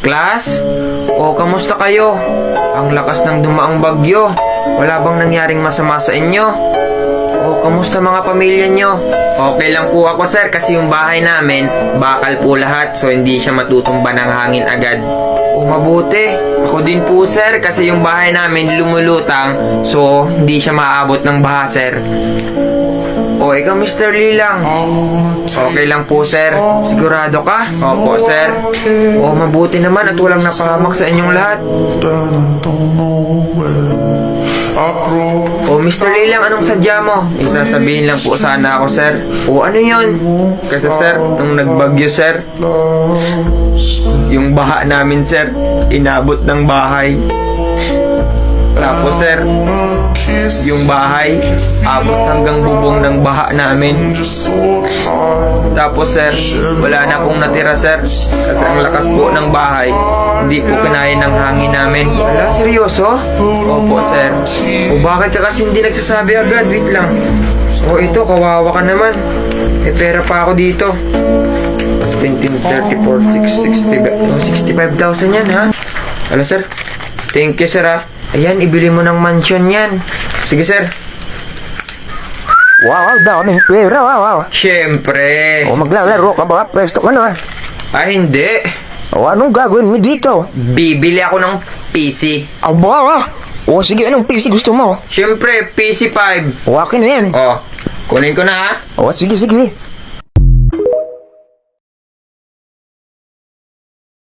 Class? O, kamusta kayo? Ang lakas ng dumaang bagyo. Wala bang nangyaring masama sa inyo? O, kamusta mga pamilya nyo? Okay lang po ako, sir, kasi yung bahay namin, bakal po lahat, so hindi siya matutumba ng hangin agad. O, mabuti. Ako din po, sir, kasi yung bahay namin lumulutang, so hindi siya maaabot ng baha, sir. O, ikaw, Mr. Lilang. Okay lang po, sir. Sigurado ka? Opo, sir. O, mabuti naman at walang napahamak sa inyong lahat. O, Mr. Lilang, anong sadya mo? Isasabihin lang po sana ako, sir. O, ano yun? Kasi, sir, nung nagbagyo, sir, yung baha namin, sir, inabot ng bahay. Tapos, sir, yung bahay, abot hanggang bubong ng baha namin. Tapos, sir, wala na pong natira, sir. Kasi ang lakas po ng bahay, hindi po kinaya ng hangin namin. Wala, seryoso? Opo, sir. O bakit ka kasi hindi nagsasabi agad? Wait lang. O ito, kawawa ka naman. May pera pa ako dito. 20, 30, 40, 60, 65,000 yan, ha? Ano, sir? Thank you, sir, ha? Ayan, ibili mo ng mansion yan. Sige, sir. Wow, daming pera, wow. Siyempre. O maglalaro ka ba? Pwesto ka na. Hindi. O anong gagawin mo dito? Bibili ako ng PC. Aba, o sige, anong PC gusto mo? Siyempre, PC5. O akin na yan. Oh, kunin ko na, ha? O sige.